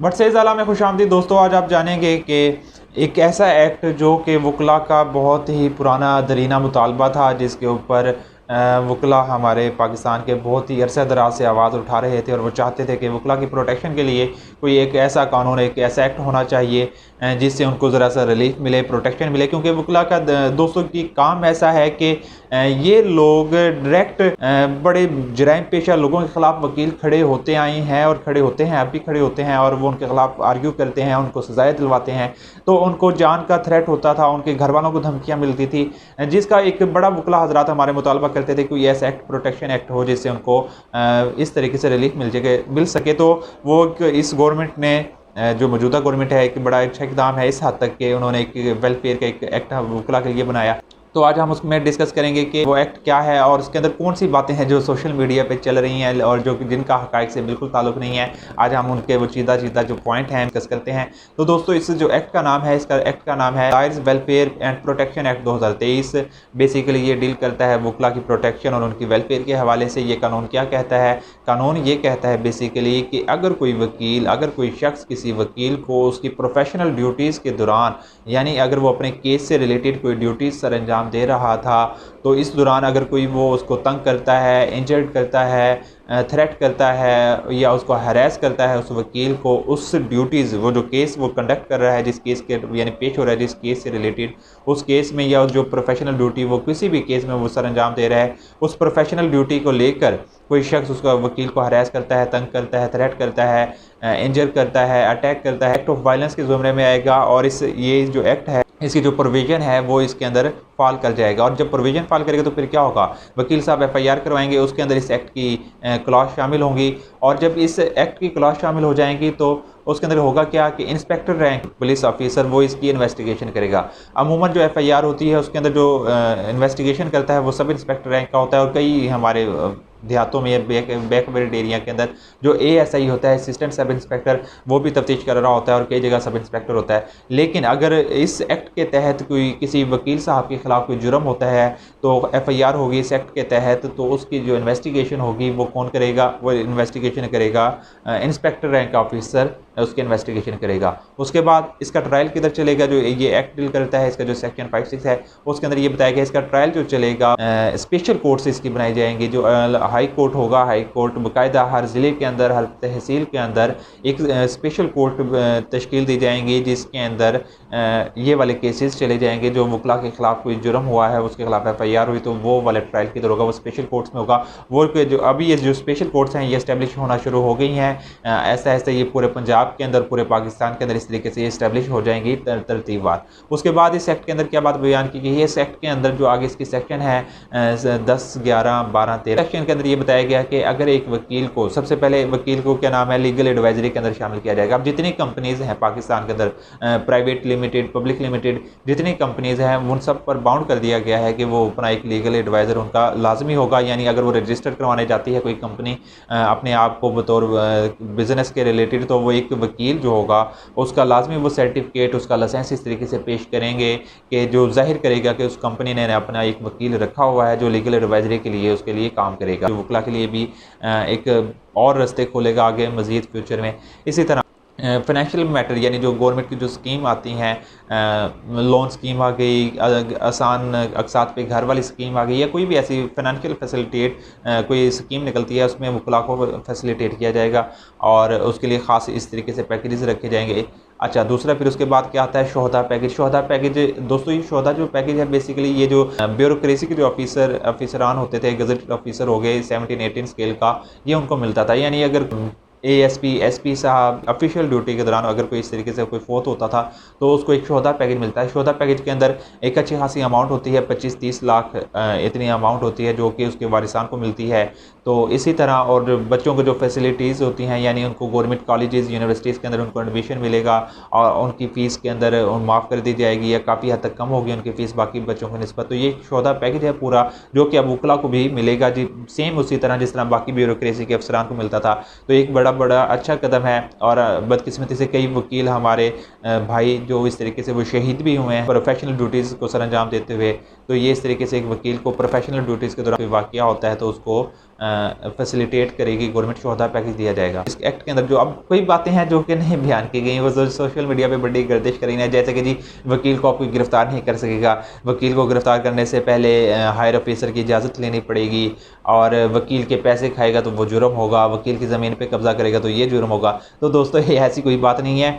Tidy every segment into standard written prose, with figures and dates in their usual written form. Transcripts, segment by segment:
But से ज़ाला में खुशामदीद दोस्तों। आज आप जानेंगे कि एक ऐसा एक्ट जो कि वकला का बहुत ही पुराना दरीना मुतालबा था, जिसके ऊपर वकला हमारे पाकिस्तान के बहुत ही अरसे दराज से आवाज़ उठा रहे थे और वो चाहते थे कि वकला की प्रोटेक्शन के लिए कोई एक ऐसा कानून, एक ऐसा एक्ट होना चाहिए जिससे उनको ज़रा सा रिलीफ मिले, प्रोटेक्शन मिले। क्योंकि वकला का दोस्तों की काम ऐसा है कि ये लोग डायरेक्ट बड़े जराइम पेशा लोगों के ख़िलाफ़ वकील खड़े होते आए हैं और खड़े होते हैं, अब भी खड़े होते हैं और वो उनके ख़िलाफ़ आर्ग्यू करते हैं, उनको सज़ाएँ दिलवाते हैं। तो उनको जान का थ्रेट होता था, उनके घर वालों को धमकियाँ मिलती थी, जिसका एक बड़ा वकला हज़रात हमारे मुतालबा करते थे कोई ऐसा एक्ट, प्रोटेक्शन एक्ट हो जिससे उनको इस तरीके से रिलीफ मिल सके। तो वो इस गवर्नमेंट ने जो मौजूदा गवर्नमेंट है, एक बड़ा अच्छा इक़दाम है इस हद तक कि उन्होंने एक वेलफेयर का एक एक्ट वकला के लिए बनाया। तो आज हम उसमें डिस्कस करेंगे कि वो एक्ट क्या है और उसके अंदर कौन सी बातें हैं जो सोशल मीडिया पे चल रही हैं और जो कि जिनका हक़ाइक़ से बिल्कुल ताल्लुक़ नहीं है। आज हम उनके वो चीदा जो पॉइंट हैं डिस्कस करते हैं। तो दोस्तों, इस जो एक्ट का नाम है, इसका एक्ट का नाम है child welfare and protection act 2023। Basically ये डील करता है वकला की प्रोटेक्शन और उनकी वेलफेयर के हवाले से। ये कानून क्या कहता है? कानून ये कहता है बेसिकली कि अगर कोई शख्स किसी वकील को उसकी प्रोफेशनल ड्यूटीज़ के दौरान, यानी अगर वो अपने केस से रिलेटेड कोई ड्यूटीज़ सर अंजाम दे रहा था, तो इस दौरान अगर कोई वो उसको तंग करता है, इंजर्ड करता है, थ्रेट करता है या उसको हरास करता है, उस वकील को उस ड्यूटीज़, वो जो केस वो कंडक्ट कर रहा है, जिस केस के यानी पेश हो रहा है जिस केस से रिलेटेड, उस केस में या जो प्रोफेशनल ड्यूटी वो किसी भी केस में वो सर अंजाम दे रहा है, उस प्रोफेशनल ड्यूटी को लेकर कोई शख्स उसका वकील को हरास करता है, तंग करता है, थ्रेट करता है, इंजर करता है, अटैक करता है, एक्ट ऑफ वायलेंस के ज़ुमरे में आएगा। और ये जो एक्ट है, इसकी जो प्रोविज़न है वो इसके अंदर फ़ॉल कर जाएगा। और जब प्रोविज़न फ़ॉल करेगा तो फिर क्या होगा? वकील साहब एफआईआर करवाएंगे, उसके अंदर इस एक्ट की क्लॉज शामिल होंगी। और जब इस एक्ट की क्लॉज शामिल हो जाएंगी तो उसके अंदर होगा क्या कि इंस्पेक्टर रैंक पुलिस ऑफिसर वो इसकी इन्वेस्टिगेशन करेगा। अमूमन जो एफआईआर होती है उसके अंदर जो इन्वेस्टिगेशन करता है वो सब इंस्पेक्टर रैंक का होता है। और कई हमारे देहातों में बैकवर्ड एरिया के अंदर जो एएसआई होता है, असिस्टेंट सब इंस्पेक्टर, वो भी तफ्तीश कर रहा होता है और कई जगह सब इंस्पेक्टर होता है। लेकिन अगर इस एक्ट के तहत कोई किसी वकील साहब के ख़िलाफ़ कोई जुर्म होता है तो एफआईआर होगी इस एक्ट के तहत, तो उसकी जो इन्वेस्टिगेशन होगी वो कौन करेगा? वो इन्वेस्टिगेशन करेगा इंस्पेक्टर रैंक ऑफिसर, उसकी इन्वेस्टिगेशन करेगा। उसके बाद इसका ट्रायल किधर चलेगा? जो ये एक्ट डील करता है, इसका जो सेक्शन 56 है उसके अंदर ये बताया गया इसका ट्रायल जो चलेगा स्पेशल कोर्ट से इसकी बनाई जाएंगी। जो हाई कोर्ट होगा, हाई कोर्ट बाकायदा हर ज़िले के अंदर, हर तहसील के अंदर एक स्पेशल कोर्ट तश्कील दी जाएंगी, जिसके अंदर ये वाले केसेस चले जाएंगे। जो वकला के ख़िलाफ़ कोई जुर्म हुआ है, उसके खिलाफ एफआईआर हुई, तो वो वाले ट्रायल किधर होगा? वो स्पेशल कोर्ट्स में होगा। वो जो अभी ये जो स्पेशल कोर्ट्स हैं ये इस्टेब्लिश होना शुरू हो गई हैं। ऐसा ऐसा ये पूरे पंजाब के अंदर, पूरे पाकिस्तान के अंदर इस तरीके से ये इस्टेब्लिश हो जाएंगी तरतीबवार। उसके बाद इस एक्ट के अंदर क्या बात बयान की गई है? इस एक्ट के अंदर जो आगे इसकी सेक्शन है 10, 11, 12, 13 सेक्शन के अंदर ये बताया गया कि अगर एक वकील को, सबसे पहले वकील को क्या नाम है, लीगल एडवाइजरी के अंदर शामिल किया जाएगा। अब जितनी कंपनीज़ हैं पाकिस्तान के अंदर, प्राइवेट लिमिटेड, पब्लिक लिमिटेड, जितनी कंपनीज़ हैं उन सब पर बाउंड कर दिया गया है कि वो अपना एक लीगल एडवाइज़र उनका लाजमी होगा। यानी अगर वो रजिस्टर करवाने जाती है कोई कंपनी अपने आप को बतौर बिज़नेस के रिलेटेड, तो वो एक वकील जो होगा उसका लाजमी वो सर्टिफिकेट, उसका लाइसेंस इस तरीके से पेश करेंगे कि जो जाहिर करेगा कि उस कंपनी ने अपना एक वकील रखा हुआ है जो लीगल एडवाइजरी के लिए उसके लिए काम करेगा। जो वकला के लिए भी एक और रास्ते खोलेगा आगे मज़ीद फ्यूचर में। इसी तरह फाइनेंशियल मैटर, यानी जो गवर्नमेंट की जो स्कीम आती हैं, लोन स्कीम आ गई, आसान अक़सात पे घर वाली स्कीम आ गई, या कोई भी ऐसी फाइनेंशियल फैसिलिटेट कोई स्कीम निकलती है, उसमें वकला को फैसिलिटेट किया जाएगा और उसके लिए ख़ास इस तरीके से पैकेजेस रखे जाएंगे। अच्छा, दूसरा फिर उसके बाद क्या आता है? शोहदा पैकेज। शोहदा पैकेज दोस्तों, ये शोहदा जो पैकेज है बेसिकली ये जो ब्यूरोक्रेसी के जो ऑफिसरान होते थे, गजट ऑफिसर हो गए 17-18 स्केल का, ये उनको मिलता था। यानी अगर एएसपी, एसपी साहब ऑफिशियल ड्यूटी के दौरान अगर कोई इस तरीके से कोई फोत होता था तो उसको एक शोहदा पैकेज मिलता है। शोहदा पैकेज के अंदर एक अच्छी खासी अमाउंट होती है, 25-30 लाख इतनी अमाउंट होती है जो कि उसके वारिसान को मिलती है। तो इसी तरह और बच्चों को जो फैसिलिटीज़ होती हैं, यानी उनको गवर्नमेंट कॉलेजेस, यूनिवर्सिटीज़ के अंदर उनको एडमिशन मिलेगा और उनकी फ़ीस के अंदर माफ़ कर दी जाएगी या काफ़ी हद तक कम होगी उनकी फ़ीस बाकी बच्चों की निस्बत। तो ये शोहदा पैकेज है पूरा, जो कि अब वकला को भी मिलेगा जी, सेम उसी तरह जिस तरह बाकी ब्यूरोक्रेसी के अफसरान को मिलता था। तो एक बड़ा अच्छा कदम है। और बदकिस्मती से कई वकील हमारे भाई जो इस तरीके से वो शहीद भी हुए हैं प्रोफेशनल ड्यूटीज़ को सर अंजाम देते हुए। तो ये इस तरीके से एक वकील को प्रोफेशनल ड्यूटीज़ के दौरान वाक़या होता है तो उसको फैसिलिटेट करेगी गवर्नमेंट, शोहदा पैकेज दिया जाएगा। इस एक्ट के अंदर जो अब कोई बातें हैं जो कि नहीं बयान की गई, वो सोशल मीडिया पे बड़ी गर्दिश करी है, जैसे कि जी वकील को कोई गिरफ्तार नहीं कर सकेगा, वकील को गिरफ्तार करने से पहले हायर ऑफिसर की इजाज़त लेनी पड़ेगी, और वकील के पैसे खाएगा तो वो जुर्म होगा, वकील की ज़मीन पे कब्ज़ा करेगा तो ये जुर्म होगा। तो दोस्तों ये ऐसी कोई बात नहीं है।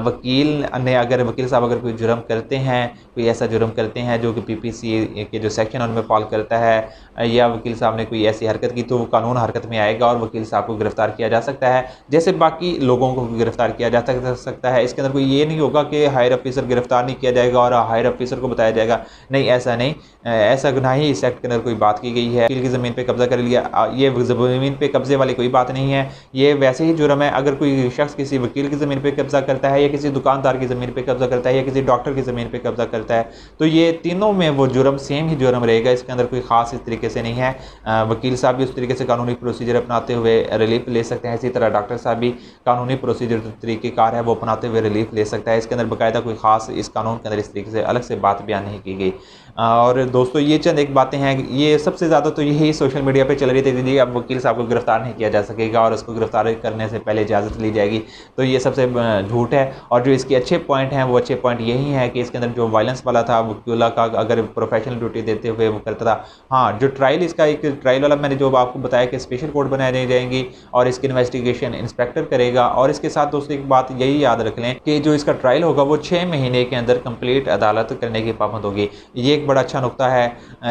वकील साहब अगर कोई जुर्म करते हैं, कोई ऐसा जुर्म करते हैं जो कि पीपीसी के जो सेक्शन उनमें फॉल करता है, या वकील साहब ने कोई ऐसी हरकत की, तो वो कानून हरकत में आएगा और वकील साहब को गिरफ्तार किया जा सकता है, जैसे बाकी लोगों को गिरफ्तार किया जा सकता है। इसके अंदर कोई ये नहीं होगा कि हायर ऑफिसर गिरफ्तार नहीं किया जाएगा और हायर ऑफिसर को बताया जाएगा, नहीं ऐसा नहीं, ऐसा गुनाह ही इस एक्ट के अंदर कोई बात की गई है। वकील की ज़मीन पे कब्जा कर लिया, ये ज़मीन पे कब्जे वाली कोई बात नहीं है, ये वैसे ही जुर्म है। अगर कोई शख्स किसी वकील की ज़मीन पे कब्जा करता है, या किसी दुकानदार की ज़मीन पे कब्जा करता है, या किसी डॉक्टर की ज़मीन पे कब्जा करता है, तो ये तीनों में वो जुर्म सेम ही जुर्म रहेगा। इसके अंदर कोई ख़ास इस तरीके से नहीं है। वकील साहब भी उस तरीके से कानूनी प्रोसीजर अपनाते हुए रिलीफ ले सकते हैं, इसी तरह डॉक्टर साहब भी कानूनी प्रोसीजर तरीक़ेकार है वो अपनाते हुए रिलीफ ले सकता है। इसके अंदर बाकायदा कोई ख़ास इस कानून के अंदर इस तरीके से अलग से बात बयान नहीं की गई। और दोस्तों ये चंद एक बातें हैं, ये सबसे ज़्यादा तो यही सोशल मीडिया पे चल रही थी जी अब वकील साहब को गिरफ्तार नहीं किया जा सकेगा और उसको गिरफ्तार करने से पहले इजाज़त ली जाएगी, तो ये सबसे झूठ है। और जो इसके अच्छे पॉइंट हैं वो अच्छे पॉइंट यही हैं कि इसके अंदर जो वायलेंस वाला था, वकीला का अगर प्रोफेशनल ड्यूटी देते हुए वो करता था। हाँ, जो ट्रायल, इसका एक ट्रायल वाला मैंने जो आपको बताया कि स्पेशल कोर्ट बनाई जाएंगी और इसकी इन्वेस्टिगेशन इंस्पेक्टर करेगा। और इसके साथ दोस्तों एक बात यही याद रख लें कि जो इसका ट्रायल होगा वो 6 महीने के अंदर कंप्लीट अदालत करने की पाबंद होगी। ये एक बड़ा अच्छा नुकता है।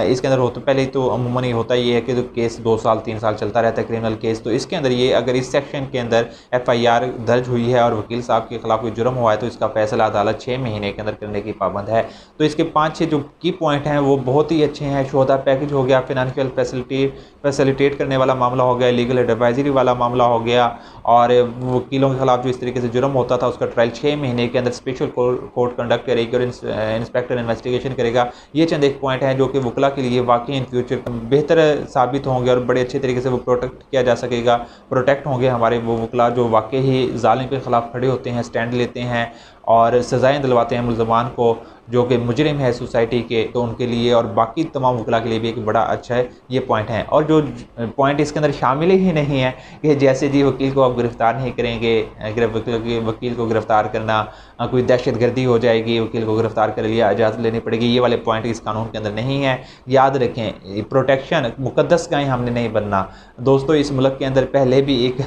इसके अंदर होता पहले तो अमूमन ये होता ही है कि जो केस 2 साल 3 साल चलता रहता है क्रिमिनल केस, तो इसके अंदर ये अगर इस सेक्शन के अंदर FIR दर्ज हुई है और वकील साहब के खिलाफ कोई जुर्म हुआ है तो इसका फैसला अदालत 6 महीने के अंदर करने की पाबंद है। तो इसके 5-6 जो की पॉइंट हैं वो बहुत ही अच्छे हैं। शोहदा पैकेज हो गया, फिनंशियल फैसिलिटेट करने वाला मामला हो गया, लीगल एडवाइजरी वाला मामला हो गया, और वकीलों के खिलाफ जो इस तरीके से जुर्म होता था उसका ट्रायल 6 महीने के अंदर स्पेशल कोर्ट कंडक्ट करेगी और इंस्पेक्टर इन्वेस्टिगेशन करेगा। ये चंद एक पॉइंट हैं जो कि वकला के लिए वाकई इन फ्यूचर बेहतर साबित होंगे और बड़े अच्छे तरीके से वो प्रोटेक्ट होंगे हमारे वो वकला जो वाकई ही जालिम के ख़िलाफ़ खड़े होते हैं, स्टैंड लेते हैं और सज़ाएँ दिलवाते हैं मुल्ज़मान को जो कि मुजरिम है सोसाइटी के, तो उनके लिए और बाकी तमाम वकला के लिए भी एक बड़ा अच्छा है ये पॉइंट है। और जो पॉइंट इसके अंदर शामिल ही नहीं है कि जैसे जी वकील को आप गिरफ़्तार नहीं करेंगे, वकील को गिरफ़्तार करना कोई दहशतगर्दी हो जाएगी, वकील को गिरफ़्तार कर लिया इजाज़त लेनी पड़ेगी, ये वाले पॉइंट इस कानून के अंदर नहीं है। याद रखें, प्रोटेक्शन मुकद्दस गाय हमने नहीं बनना दोस्तों। इस मुल्क के अंदर पहले भी एक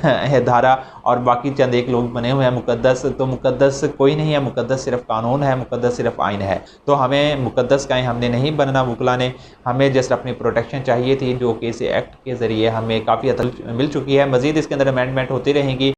धारा और बाकी चंद एक लोग बने हुए हैं मुकद्दस, तो मुकद्दस कोई नहीं है, मुकद्दस सिर्फ कानून है, मुकद्दस सिर्फ आइन है। तो हमें मुकद्दस गाय हमने नहीं बनना। वकला ने हमें जस्ट अपनी प्रोटेक्शन चाहिए थी जो कि इस एक्ट के ज़रिए हमें काफ़ी हद तक मिल चुकी है। मज़ीद इसके अंदर अमेंडमेंट होती रहेंगी।